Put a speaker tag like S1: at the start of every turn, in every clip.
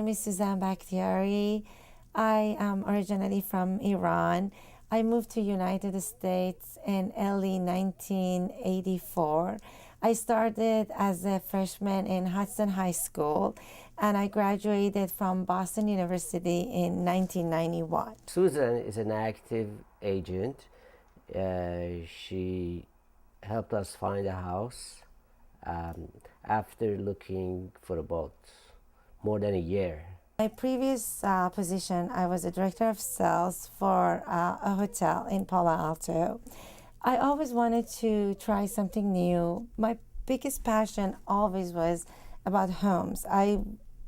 S1: name is Suzanne Bakhtiari. I am originally from Iran. I moved to United States in early 1984. I started as a freshman in Hudson High School, and I graduated from Boston University in 1991.
S2: Susan is an active agent. She helped us find a house after looking for about more than a year.
S1: My previous position, I was a director of sales for a hotel in Palo Alto. I always wanted to try something new. My biggest passion always was about homes. I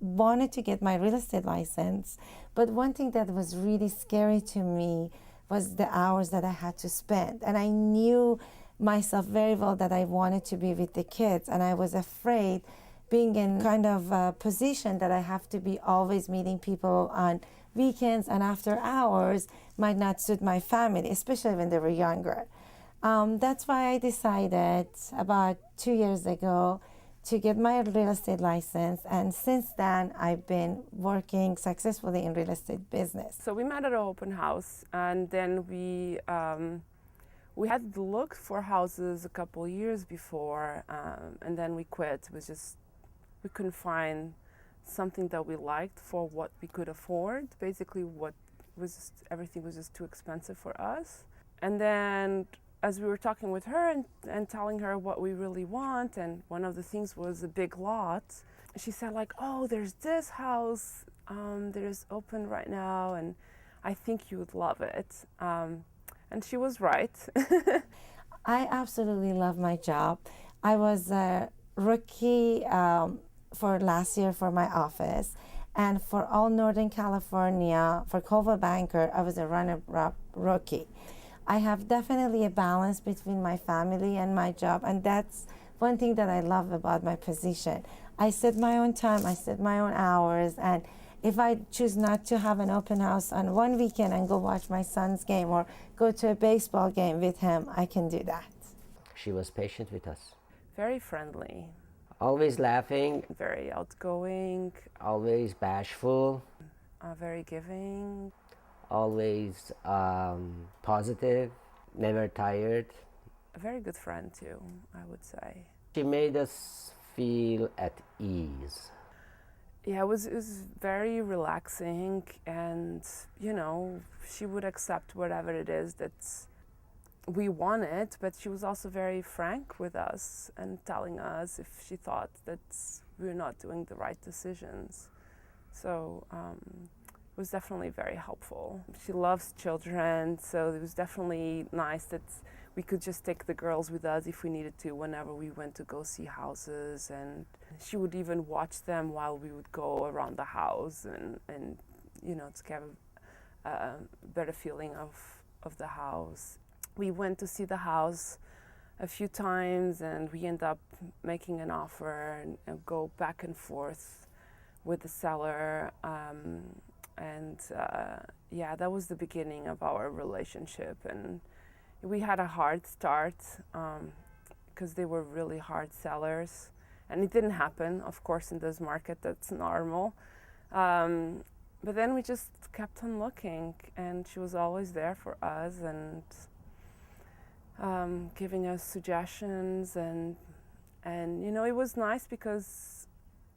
S1: wanted to get my real estate license, but one thing that was really scary to me was the hours that I had to spend. And I knew myself very well that I wanted to be with the kids, and I was afraid being in kind of a position that I have to be always meeting people on weekends and after hours might not suit my family, especially when they were younger. That's why I decided about 2 years ago to get my real estate license, and since then I've been working successfully in real estate business.
S3: So we met at an open house, and then we had looked for houses a couple years before, and then we quit. We couldn't find something that we liked for what we could afford. Basically, everything was just too expensive for us. And then as we were talking with her and telling her what we really want, and one of the things was a big lot, she said like, oh, there's this house that is open right now, and I think you would love it. And she was right.
S1: I absolutely love my job. I was a rookie for last year for my office, and for all Northern California, for Coldwell Banker, I was a runner-up rookie. I have definitely a balance between my family and my job, and that's one thing that I love about my position. I set my own time, I set my own hours, and if I choose not to have an open house on one weekend and go watch my son's game or go to a baseball game with him, I can do that.
S2: She was patient with us.
S3: Very friendly.
S2: Always laughing.
S3: Very outgoing.
S2: Always bashful.
S3: Very giving.
S2: Always positive. Never tired.
S3: A very good friend too, I would say.
S2: She made us feel at ease.
S3: Yeah, it was very relaxing, and she would accept whatever it is that we wanted, but she was also very frank with us and telling us if she thought that we're not doing the right decisions. So it was definitely very helpful. She loves children, so it was definitely nice that we could just take the girls with us if we needed to whenever we went to go see houses, and she would even watch them while we would go around the house and to get a better feeling of the house. We went to see the house a few times, and we end up making an offer and go back and forth with the seller. That was the beginning of our relationship. And we had a hard start because they were really hard sellers. And it didn't happen, of course, in this market, that's normal. But then we just kept on looking, and she was always there for us and giving us suggestions, and it was nice because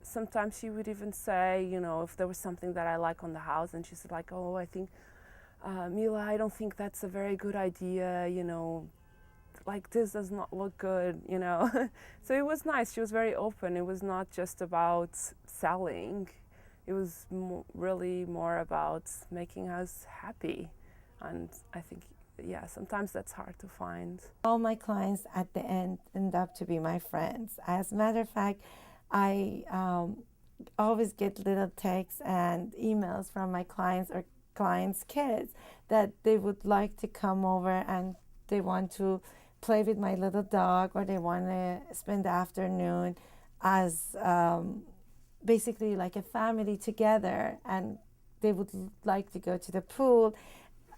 S3: sometimes she would even say, if there was something that I like on the house, and she said like, oh, I think Mila, I don't think that's a very good idea, like this does not look good, So it was nice. She was very open. It was not just about selling. It was really more about making us happy, and I think sometimes that's hard to find.
S1: All my clients at the end up to be my friends. As a matter of fact, I always get little texts and emails from my clients or clients' kids that they would like to come over and they want to play with my little dog, or they want to spend the afternoon as basically like a family together, and they would like to go to the pool.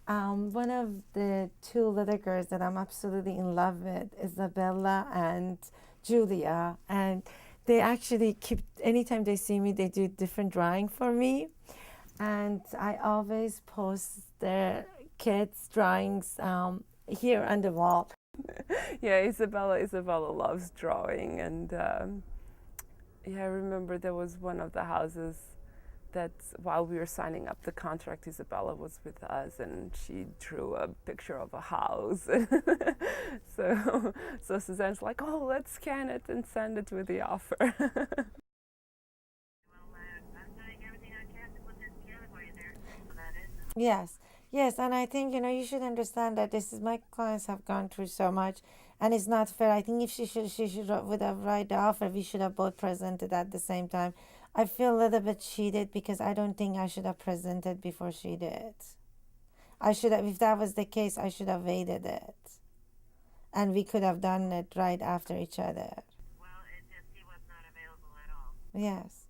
S1: One of the two little girls that I'm absolutely in love with, Isabella and Julia, and they actually keep, anytime they see me, they do different drawing for me. And I always post their kids' drawings here on the wall.
S3: Yeah, Isabella loves drawing, and yeah, I remember there was one of the houses that while we were signing up the contract, Isabella was with us, and she drew a picture of a house. So Suzanne's like, "Oh, let's scan it and send it with the offer."
S1: Yes, yes, and I think, you should understand that this is, my clients have gone through so much, and it's not fair. I think if she should would have write the offer, we should have both presented at the same time. I feel a little bit cheated because I don't think I should have presented before she did. I should have, if that was the case, I should have waited it, and we could have done it right after each other.
S4: Well, it just he was not available at all.
S1: Yes.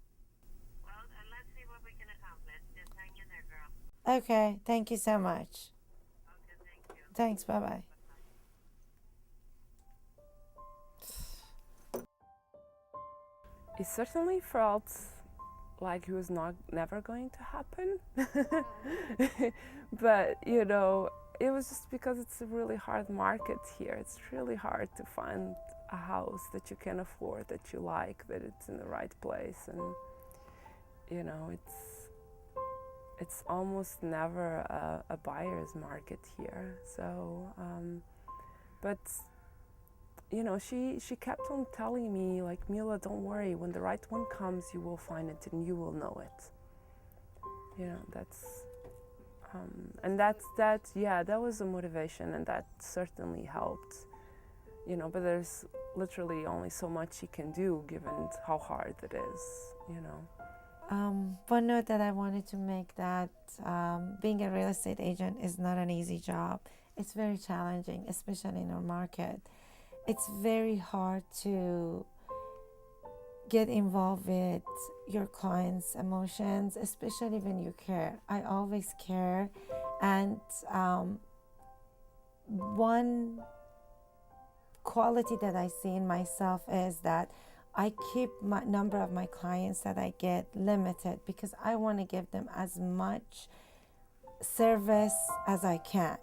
S4: Well, let's see what we can accomplish. Just hang in there, girl.
S1: Okay. Thank you so much.
S4: Okay, thank you.
S1: Thanks. Bye bye.
S3: It certainly felt like it was never going to happen. But it was just because it's a really hard market here. It's really hard to find a house that you can afford, that you like, that it's in the right place, and it's almost never a buyer's market here. So, but she kept on telling me, like, "Mila, don't worry. When the right one comes, you will find it and you will know it." That's and that was a motivation, and that certainly helped. But there's literally only so much you can do given how hard it is.
S1: One note that I wanted to make, that being a real estate agent is not an easy job. It's very challenging, especially in our market. It's very hard to get involved with your clients' emotions, especially when you care. I always care. And one quality that I see in myself is that I keep my number of my clients that I get limited, because I want to give them as much service as I can.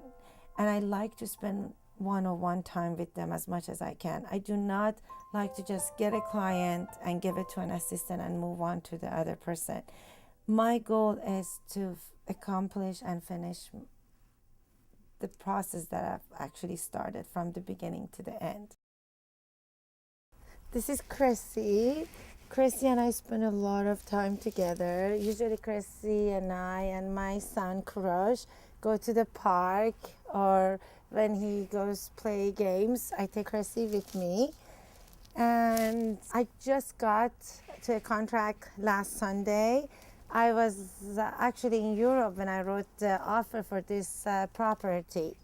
S1: And I like to spend one-on-one time with them as much as I can. I do not like to just get a client and give it to an assistant and move on to the other person. My goal is to accomplish and finish the process that I've actually started from the beginning to the end. This is Chrissy. Chrissy and I spend a lot of time together. Usually Chrissy and I and my son Kurosh go to the park, or when he goes play games, I take Chrissy with me. And I just got to a contract last Sunday. I was actually in Europe when I wrote the offer for this property.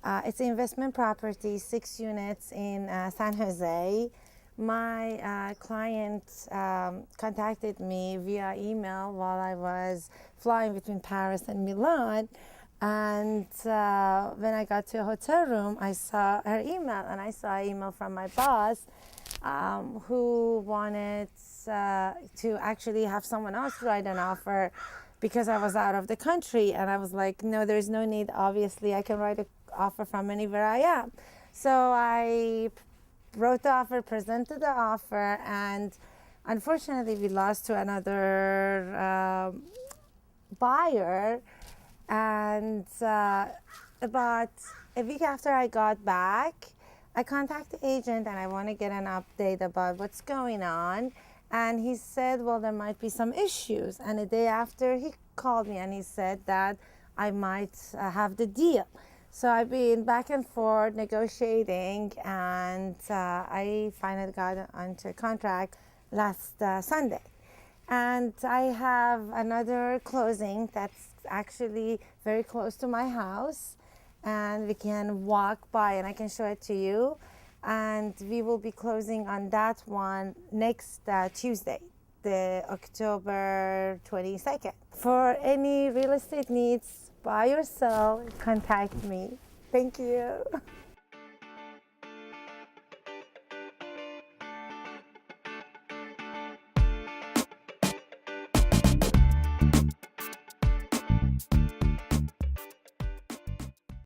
S1: It's an investment property, 6 units in San Jose. My client contacted me via email while I was flying between Paris and Milan. And when I got to a hotel room, I saw her email, and I saw an email from my boss who wanted to actually have someone else write an offer because I was out of the country. And I was like, no, there's no need. Obviously, I can write an offer from anywhere I am. So I wrote the offer, presented the offer, and unfortunately, we lost to another buyer. And about a week after I got back, I contacted the agent and I want to get an update about what's going on. And he said, well, there might be some issues. And a day after, he called me and he said that I might have the deal. So I've been back and forth negotiating, and I finally got onto a contract last Sunday. And I have another closing that's actually very close to my house, and we can walk by and I can show it to you. And we will be closing on that one next Tuesday, the October 22nd. For any real estate needs, buy or sell, contact me. Thank you.